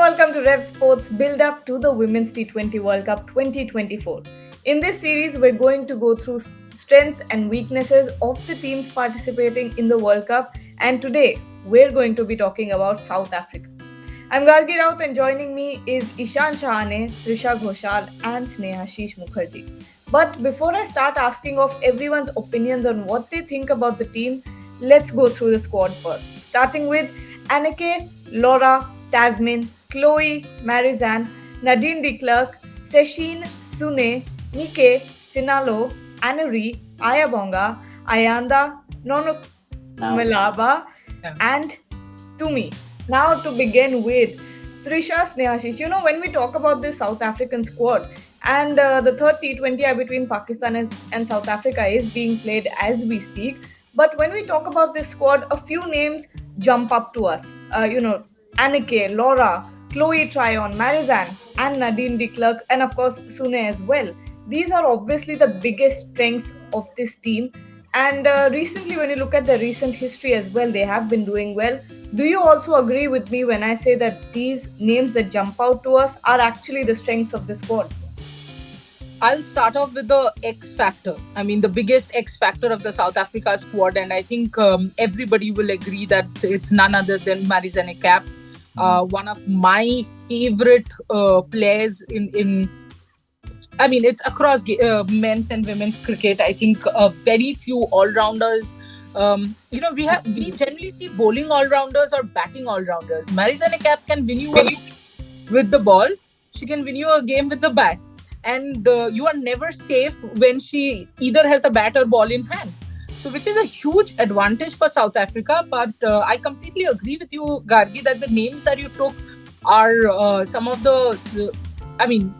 welcome to Rev Sports build up to the Women's T20 World Cup 2024. In this series, we're going to go through strengths and weaknesses of the teams participating in the World Cup, and today we're going to be talking about South Africa. I'm Gargi Raut, and joining me is Ishan Shahane, Trisha Ghoshal, and Snehashish Mukherjee. But before I start asking of everyone's opinions on what they think about the team, let's go through the squad first. Starting with Anneke, Laura, Tasmin, Chloe, Marizanne, Nadine de Klerk, Seshin, Sune, Nike, Sinalo, Annery, Ayabonga, Ayanda, Nono Malaba, and Tumi. Now to begin with, Trisha, Snehashish, when we talk about this South African squad, and the third T20I between Pakistan and South Africa is being played as we speak. But when we talk about this squad, a few names jump up to us. Anneke, Laura, Chloe Tryon, Marizanne, and Nadine de Klerk, and of course Sune as well. These are obviously the biggest strengths of this team. And recently, when you look at the recent history as well, they have been doing well. Do you also agree with me when I say that these names that jump out to us are actually the strengths of the squad? I'll start off with the X factor. I mean, the biggest X factor of the South Africa squad, and I think everybody will agree that it's none other than Marizanne Kapp, one of my favorite players in. I mean, it's across men's and women's cricket. I think very few all-rounders. We generally see bowling all-rounders or batting all-rounders. Marizanne Kapp can win you a game with the ball. She can win you a game with the bat. And you are never safe when she either has the bat or ball in hand. So which is a huge advantage for South Africa. But I completely agree with you, Gargi, that the names that you took are some of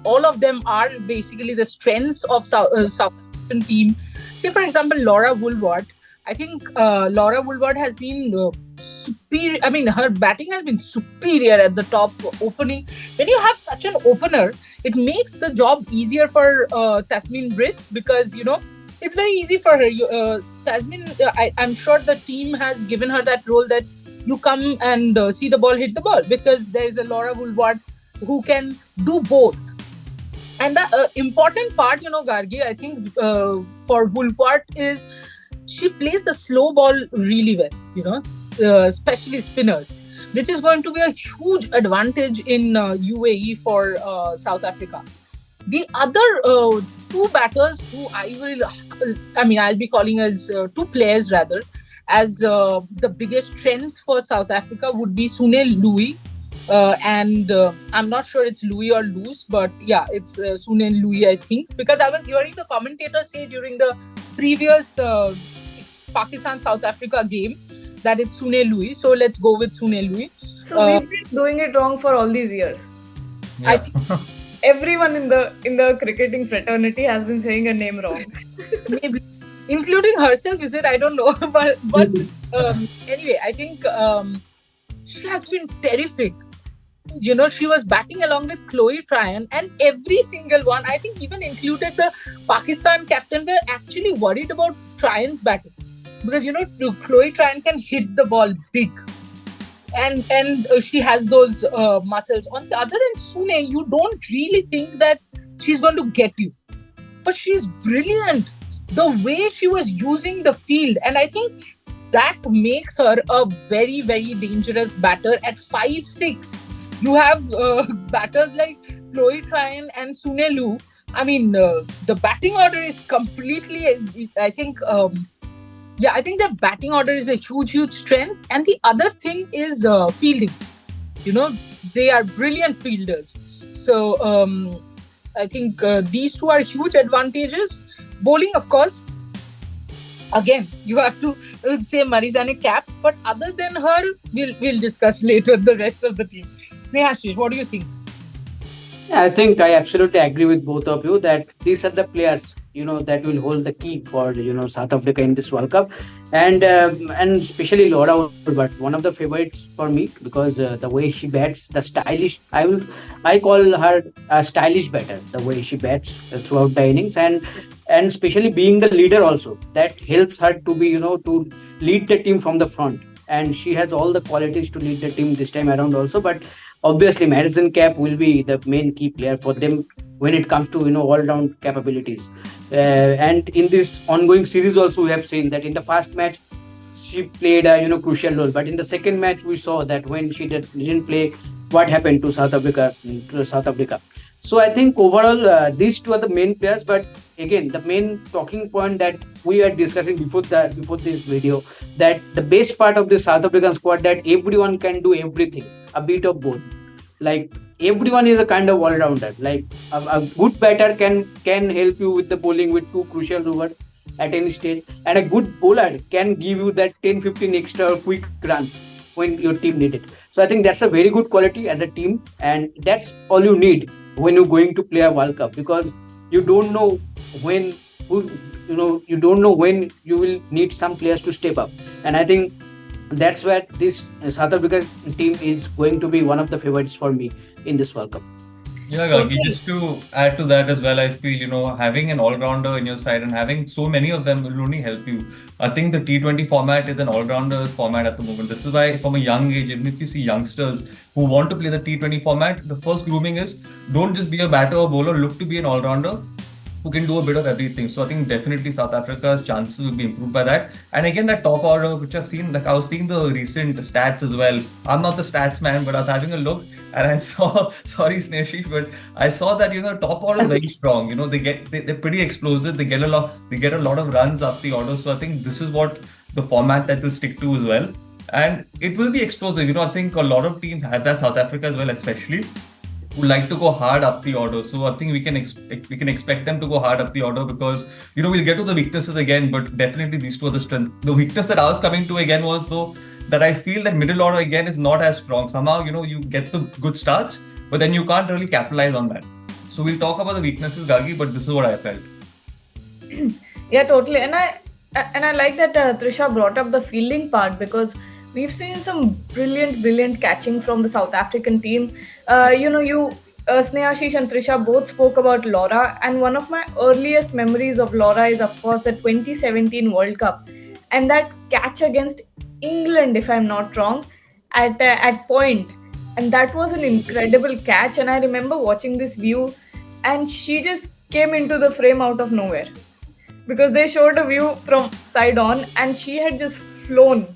all of them are basically the strengths of South African team. Say, for example, Laura Woolward. I think Laura Woolward has been superior. I mean, her batting has been superior at the top opening. When you have such an opener, it makes the job easier for Tasmin Brits because, it's very easy for her. Tasmin, I'm sure the team has given her that role that you come and see the ball, hit the ball, because there is a Laura Woolward who can do both. And the important part, Gargi, I think for Woolward is she plays the slow ball really well, especially spinners, which is going to be a huge advantage in UAE for South Africa. The other two batters who I'll be calling as two players rather, as the biggest strengths for South Africa would be Sune Louis. And I'm not sure it's Louis or Loose, but yeah, it's Sune and Louis, I think, because I was hearing the commentator say during the previous Pakistan-South Africa game that it's Sune Louis. So let's go with Sune Louis. So we've been doing it wrong for all these years. Yeah. I think everyone in the cricketing fraternity has been saying a name wrong. Maybe, including herself, is it? I don't know. But anyway, I think she has been terrific. She was batting along with Chloe Tryon, and every single one, I think even included the Pakistan captain, were actually worried about Tryon's batting. Because, Chloe Tryon can hit the ball big. And she has those muscles. On the other end, Sune, you don't really think that she's going to get you. But she's brilliant. The way she was using the field. And I think that makes her a very, very dangerous batter at 5'6". You have batters like Chloe Tryon and Sune Lu. I mean, the batting order is completely, I think the batting order is a huge, huge strength. And the other thing is fielding. They are brilliant fielders. So I think these two are huge advantages. Bowling, of course, again, you have to say Marizanne Kapp, but other than her, we'll discuss later the rest of the team. Snehashish, what do you think? Yeah, I think I absolutely agree with both of you that these are the players, that will hold the key for, South Africa in this World Cup. And especially Laura Woolward, one of the favorites for me because the way she bats, the stylish, I call her a stylish batter, the way she bats throughout the innings. And especially being the leader also, that helps her to be, to lead the team from the front. And she has all the qualities to lead the team this time around also. But obviously Madison Cap will be the main key player for them when it comes to all-round capabilities. And in this ongoing series also we have seen that in the first match she played a crucial role, but in the second match we saw that when she didn't play, what happened to South Africa. So I think overall these two are the main players. But again, the main talking point that we are discussing before this video, that the best part of the South African squad, that everyone can do everything, a bit of both. Like everyone is a kind of all rounder. Like a good batter can help you with the bowling with two crucial overs at any stage, and a good bowler can give you that 10-15 extra quick runs when your team need it. So I think that's a very good quality as a team, and that's all you need when you're going to play a World Cup, because you don't know when who you don't know when you will need some players to step up. And I think that's where this South Africa team is going to be one of the favorites for me in this World Cup. Yeah, Gagi, Totally. just to add to that as well, I feel, having an all-rounder in your side and having so many of them will only help you. I think the T20 format is an all-rounders format at the moment. This is why from a young age, even if you see youngsters who want to play the T20 format, the first grooming is don't just be a batter or bowler, look to be an all-rounder who can do a bit of everything. So I think definitely South Africa's chances will be improved by that. And again, that top order, which I've seen, like I was seeing the recent stats as well. I'm not the stats man, but I was having a look and I saw, sorry Snehashi, but I saw that top order is very strong. They're pretty explosive. They get a lot of runs up the order. So I think this is what the format that will stick to as well. And it will be explosive. I think a lot of teams have that, South Africa as well, especially, would like to go hard up the order. So I think we can expect them to go hard up the order because we'll get to the weaknesses again, but definitely these two are the strength. The weakness that I was coming to again was though that I feel that middle order again is not as strong. Somehow you get the good starts, but then you can't really capitalize on that. So we'll talk about the weaknesses, Gagi, but this is what I felt. Yeah, totally. And I like that Trisha brought up the fielding part, because we've seen some brilliant catching from the South African team. Snehashish and Trisha both spoke about Laura, and one of my earliest memories of Laura is, of course, the 2017 World Cup and that catch against England, if I'm not wrong, at point. And that was an incredible catch. And I remember watching this view, and she just came into the frame out of nowhere, because they showed a view from side on and she had just flown.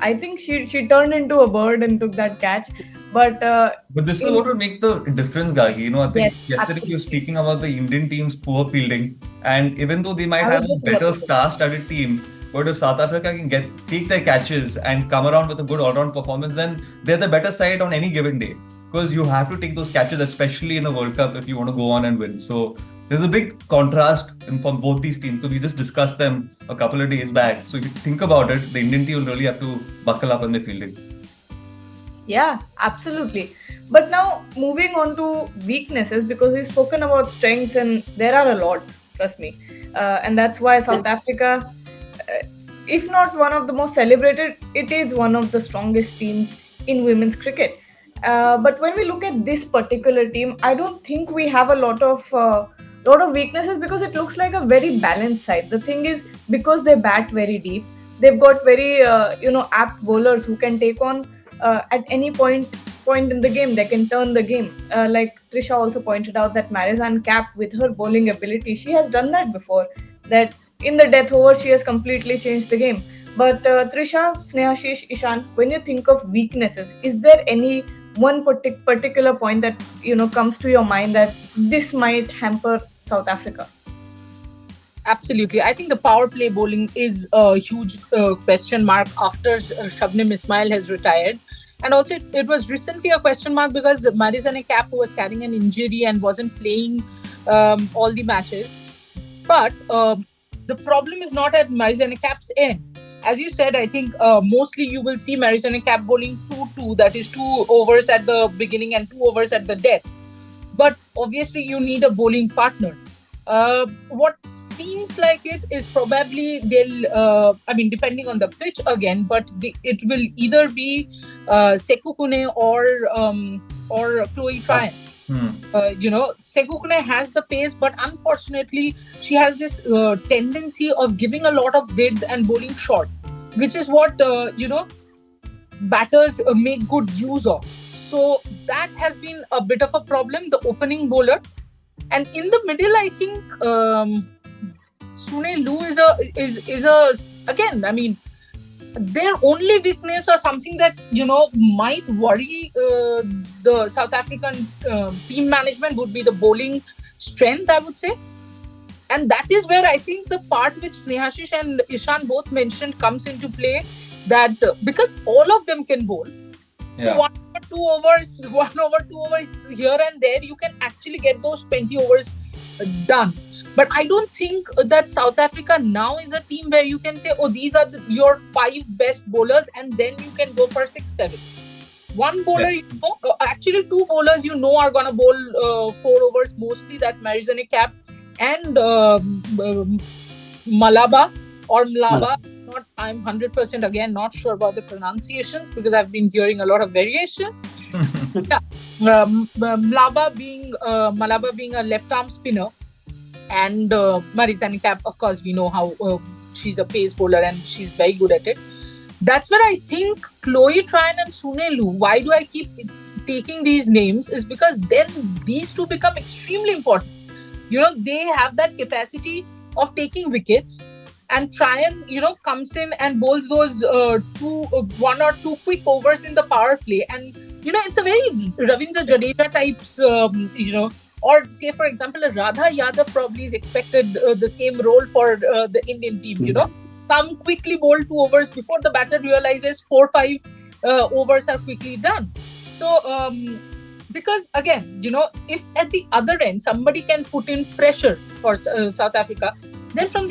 I think she turned into a bird and took that catch. But But this is what will make the difference, Gagi. I think yes, yesterday you were absolutely. speaking about the Indian team's poor fielding, and even though they might I have was a just about better to say. star-studded team, but if South Africa can take their catches and come around with a good all-round performance, then they're the better side on any given day. Because you have to take those catches, especially in the World Cup, if you want to go on and win. So there's a big contrast from both these teams. Because we just discussed them a couple of days back. So if you think about it, the Indian team will really have to buckle up on their fielding. Yeah, absolutely. But now moving on to weaknesses, because we've spoken about strengths and there are a lot, trust me. And that's why South Africa, if not one of the most celebrated, it is one of the strongest teams in women's cricket. But when we look at this particular team, I don't think we have a lot of weaknesses, because it looks like a very balanced side. The thing is, because they bat very deep, they've got very apt bowlers who can take on at any point in the game. They can turn the game. Like Trisha also pointed out, that Marizanne Kapp, with her bowling ability, she has done that before. That in the death over, she has completely changed the game. But Trisha, Snehashish, Ishan, when you think of weaknesses, is there any one particular point that comes to your mind that this might hamper South Africa? Absolutely. I think the power play bowling is a huge question mark after Shabnim Ismail has retired. And also, it was recently a question mark because Marizanne Kapp was carrying an injury and wasn't playing all the matches. But the problem is not at Marizanne Kapp's end. As you said, I think mostly you will see Marizanne Kapp bowling 2-2, that is 2 overs at the beginning and 2 overs at the death. But obviously, you need a bowling partner. What seems like it is probably they'll, depending on the pitch again, but it will either be Sekhukhune or Chloe Tryon. Sekhukhune has the pace, but unfortunately, she has this tendency of giving a lot of width and bowling short, which is what batters make good use of. So that has been a bit of a problem, the opening bowler. And in the middle, I think Sune Lu is a again. I mean, their only weakness or something that might worry the South African team management would be the bowling strength, I would say. And that is where I think the part which Snehashish and Ishan both mentioned comes into play, that because all of them can bowl. So Yeah. 1 or 2 overs, 1 over 2 overs here and there, you can actually get those 20 overs done. But I don't think that South Africa now is a team where you can say, oh, these are your 5 best bowlers, and then you can go for 6, 7. One bowler, Yes. actually 2 bowlers are going to bowl 4 overs mostly. That's Marizanne Kapp and Malaba or Mlaba. I'm 100% again not sure about the pronunciations because I've been hearing a lot of variations. Malaba being a left arm spinner, and Marizanne Kapp, of course, we know how she's a pace bowler and she's very good at it. That's where I think Chloe Tryon and Sune Lu, why do I keep taking these names, is because then these two become extremely important. They have that capacity of taking wickets, and Tryon, comes in and bowls those 1 or 2 quick overs in the power play. And, it's a very Ravindra Jadeja types, or say, for example, a Radha Yadav probably is expected the same role for the Indian team, Come quickly bowl 2 overs before the batter realizes 4, 5 overs are quickly done. So, because again, if at the other end somebody can put in pressure for South Africa, then from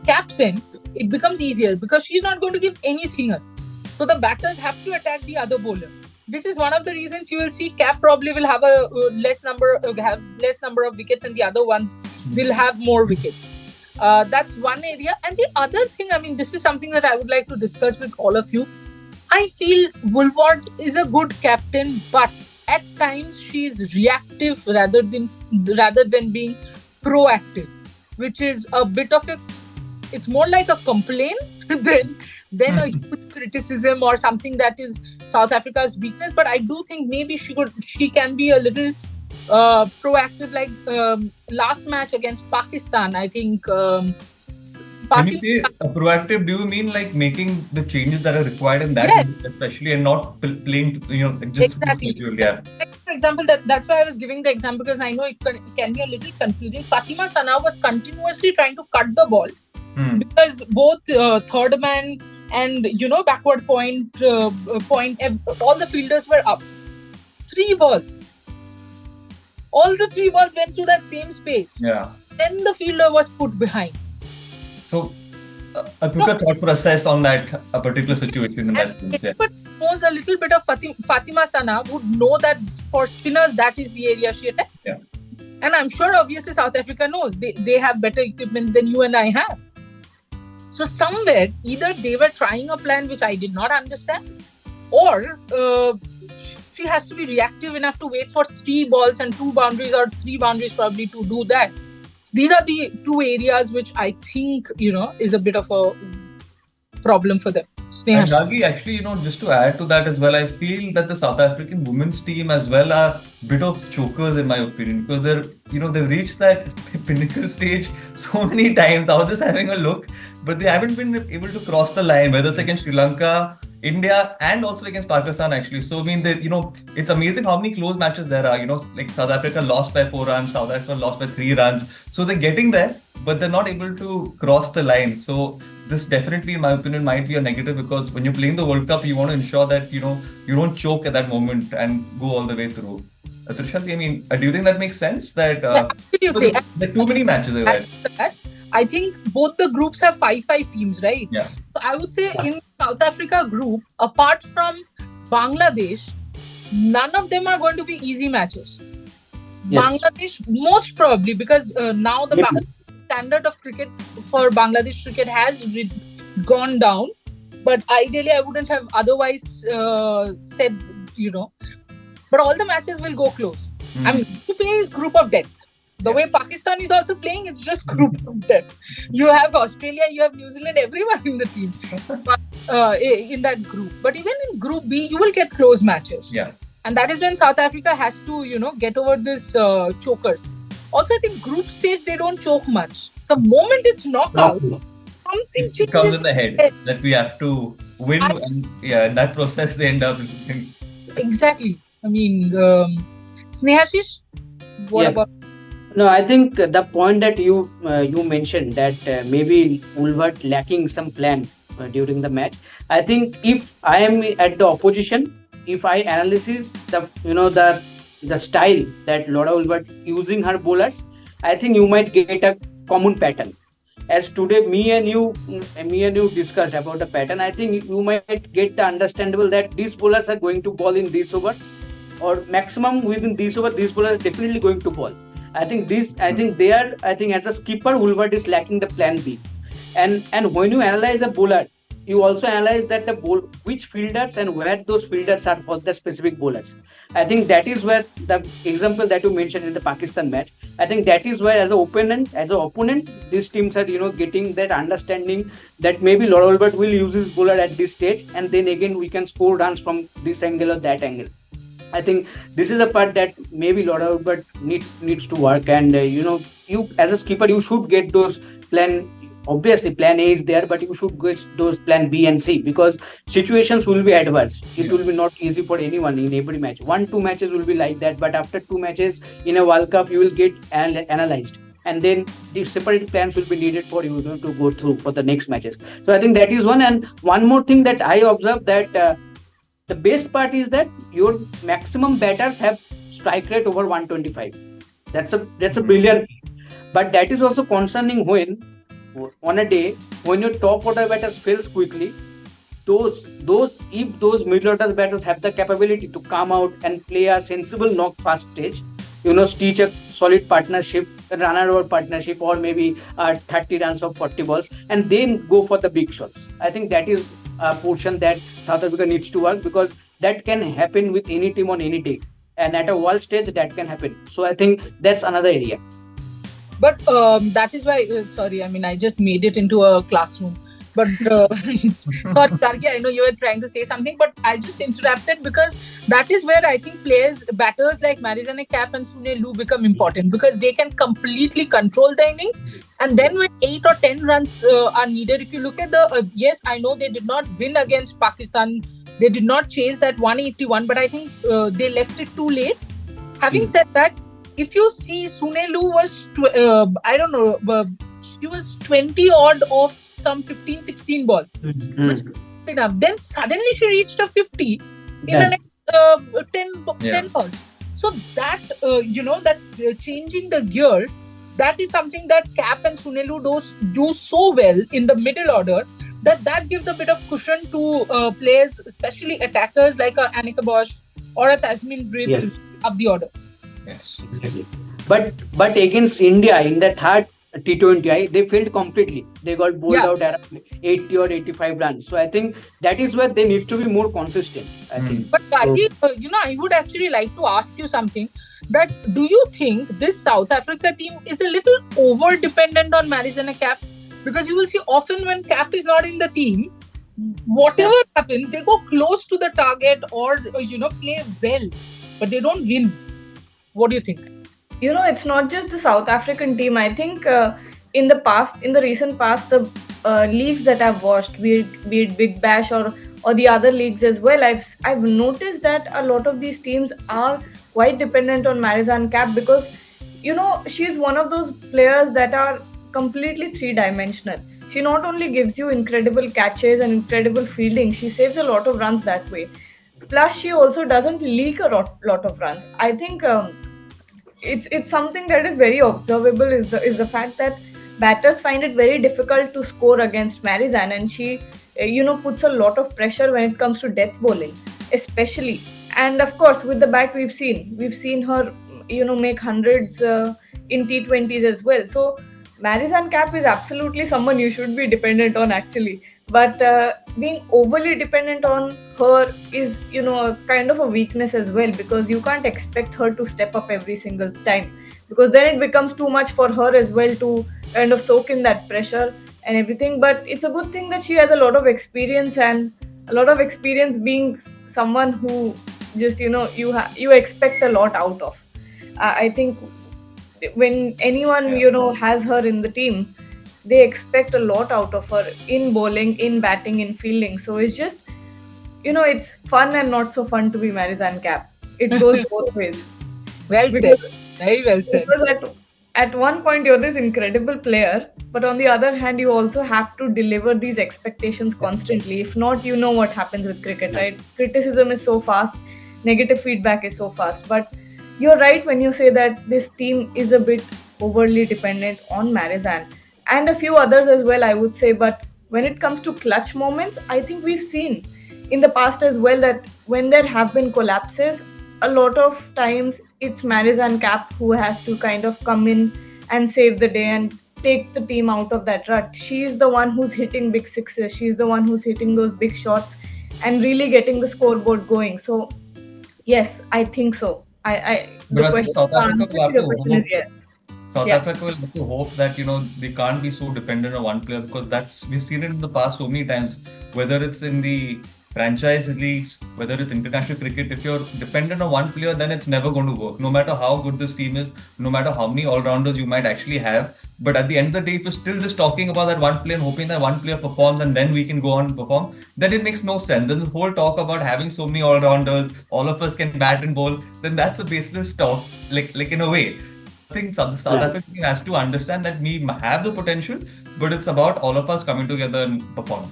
Kapp's end, it becomes easier because she's not going to give anything up. So the batters have to attack the other bowler. This is one of the reasons you will see Kapp probably will have a less number of wickets, and the other ones will have more wickets. That's one area. And the other thing, I mean, this is something that I would like to discuss with all of you. I feel Woolward is a good captain, but at times she is reactive rather than being proactive, which is a bit of it's more like a complaint than a huge criticism or something that is South Africa's weakness. But I do think maybe she can be a little proactive, like last match against Pakistan. I think When you say proactive, do you mean like making the changes that are required in that, Yes. especially, and not playing, just Exactly. yeah. Like, for example, that's why I was giving the example, because I know it can be a little confusing. Fatima Sana was continuously trying to cut the ball because both third man and backward point, all the fielders were up. 3 balls. All the 3 balls went through that same space. Yeah. Then the fielder was put behind. So, a quicker thought process on that a particular situation in that sense. Yeah. But knows a little bit of Fatima Sana would know that for spinners, that is the area she attacks. Yeah. And I'm sure obviously South Africa knows they have better equipment than you and I have. So somewhere, either they were trying a plan which I did not understand, or she has to be reactive enough to wait for 3 balls and 2 boundaries, or 3 boundaries probably, to do that. These are the 2 areas which I think, is a bit of a problem for them. And Nagi, actually, just to add to that as well, I feel that the South African women's team as well are a bit of chokers in my opinion, because they've reached that pinnacle stage so many times. I was just having a look, but they haven't been able to cross the line, whether it's against Sri Lanka, India, and also against Pakistan actually. So I mean, it's amazing how many close matches there are. Like South Africa lost by 4 runs, South Africa lost by 3 runs. So they're getting there, but they're not able to cross the line. So this definitely, in my opinion, might be a negative, because when you're playing the World Cup, you want to ensure that you don't choke at that moment and go all the way through. Trishanti, I mean, do you think that makes sense? That absolutely. There are too many matches there. I think both the groups have 5 teams, right? Yeah. So I would say in South Africa group, apart from Bangladesh, none of them are going to be easy matches. Yes. Bangladesh, most probably, because now the standard of cricket for Bangladesh cricket has gone down. But ideally, I wouldn't have otherwise said, But all the matches will go close. I mean, Group A is group of death. The way Pakistan is also playing, it's just group of death. You have Australia, you have New Zealand, everyone in the team. But in that group. But even in Group B, you will get close matches. Yeah. And that is when South Africa has to, get over this chokers. Also, I think group stage, they don't choke much. The moment it's knockout, something It comes changes. in the head that we have to win, and in that process they end up losing. Exactly. I mean, Snehashish, what Yeah. about? No, I think the point that you mentioned that maybe Wolvert lacking some plan during the match. I think if I am at the opposition, if I analysis the style that Laura Wolvert using her bowlers, I think you might get a common pattern. As today me and you discussed about the pattern, I think you might get the understandable that these bowlers are going to ball in these overs, or maximum within these overs, these bowlers are definitely going to ball. I think as a skipper, Wolvert is lacking the plan B. And when you analyze a bowler, you also analyze that the ball which fielders and where those fielders are for the specific bowlers. I think that is where the example that you mentioned in the Pakistan match. I think that is where as an opponent, these teams are getting that understanding that maybe Laura Albert will use his bowler at this stage, and then again we can score runs from this angle or that angle. I think this is a part that maybe Laura Albert needs to work, and you as a skipper you should get those plan. Obviously, plan A is there, but you should get those plan B and C, because situations will be adverse. It will be not easy for anyone in every match. 1-2 matches will be like that, but after 2 matches in a World Cup, you will get analyzed, and then the separate plans will be needed for you to go through for the next matches. So I think that is one. And one more thing that I observed, that the best part is that your maximum batters have strike rate over 125. That's a brilliant thing. But that is also concerning when on a day when your top order batters fails quickly, those if those middle order batters have the capability to come out and play a sensible knock fast stage, stitch a solid partnership, a runner over partnership, or maybe 30 runs of 40 balls, and then go for the big shots. I think that is a portion that South Africa needs to work, because that can happen with any team on any day, and at a world stage that can happen. So I think that's another area. But that is why, sorry, I mean, I just made it into a classroom. But sorry, Gargi, I know you were trying to say something, but I just interrupted because that is where I think batters like Marizanne Kapp and Sune Lu become important, because they can completely control the innings. And then when 8 or 10 runs are needed, if you look at yes, I know they did not win against Pakistan. They did not chase that 181, but I think they left it too late. Having said that, if you see, Sune Lu was, she was 20 odd of some 15, 16 balls. Which enough. Then suddenly she reached a 50 in the next 10 balls. So that, changing the gear, that is something that Kapp and Sune Lu do so well in the middle order, that gives a bit of cushion to players, especially attackers like Annika Bosch or a Tasmin Briggs up the order. Yes. Exactly. But against India in that third T20I, they failed completely. They got bowled out around 80 or 85 runs. So I think that is where they need to be more consistent, I think. But Gargi, I would actually like to ask you something. That do you think this South Africa team is a little over dependent on Marizanne Kapp? Because you will see often when Kapp is not in the team, whatever happens, they go close to the target or play well, but they don't win. What do you think? It's not just the South African team. I think in the recent past, the leagues that I've watched, be it Big Bash or the other leagues as well, I've noticed that a lot of these teams are quite dependent on Marizanne Kapp, because she's one of those players that are completely three-dimensional. She not only gives you incredible catches and incredible fielding, she saves a lot of runs that way. Plus, she also doesn't leak a lot of runs. I think it's something that is very observable is the fact that batters find it very difficult to score against Marizanne, and she puts a lot of pressure when it comes to death bowling, especially. And of course, with the bat, we've seen her make hundreds in T20s as well. So Marizanne Kapp is absolutely someone you should be dependent on, actually. But being overly dependent on her is, a kind of a weakness as well, because you can't expect her to step up every single time, because then it becomes too much for her as well to kind of soak in that pressure and everything. But it's a good thing that she has a lot of experience, and a lot of experience being someone who just you expect a lot out of. I think when anyone has her in the team, they expect a lot out of her in bowling, in batting, in fielding. So it's just it's fun and not so fun to be Marizanne Cap. It goes both ways. Well said. Because, Very well said. because at one point you're this incredible player, but on the other hand, you also have to deliver these expectations constantly. If not, you know what happens with cricket, right? Criticism is so fast, negative feedback is so fast. But you're right when you say that this team is a bit overly dependent on Marizanne and a few others as well, I would say. But when it comes to clutch moments, I think we've seen in the past as well that when there have been collapses, a lot of times it's Marizanne Cap who has to kind of come in and save the day and take the team out of that rut. She's the one who's hitting big sixes. She's the one who's hitting those big shots and really getting the scoreboard going. So yes, I think so. But I think South Africa will have to question hope. is yes. South Yeah. Africa will have to hope that they can't be so dependent on one player, because we've seen it in the past so many times. Whether it's in the franchise leagues, whether it's international cricket, if you're dependent on one player, then it's never going to work. No matter how good this team is, no matter how many all-rounders you might actually have, but at the end of the day, if you're still just talking about that one player and hoping that one player performs and then we can go on and perform, then it makes no sense. Then this whole talk about having so many all-rounders, all of us can bat and bowl, then that's a baseless talk, like in a way. I think South Africa has to understand that we have the potential, but it's about all of us coming together and performing.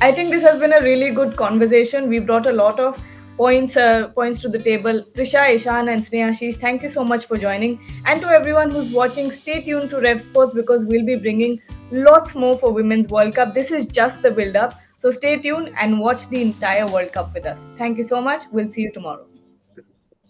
I think this has been a really good conversation. We brought a lot of points to the table. Trisha, Ishan, and Snehashish, thank you so much for joining. And to everyone who's watching, stay tuned to Rev Sports because we'll be bringing lots more for Women's World Cup. This is just the build-up. So stay tuned and watch the entire World Cup with us. Thank you so much. We'll see you tomorrow.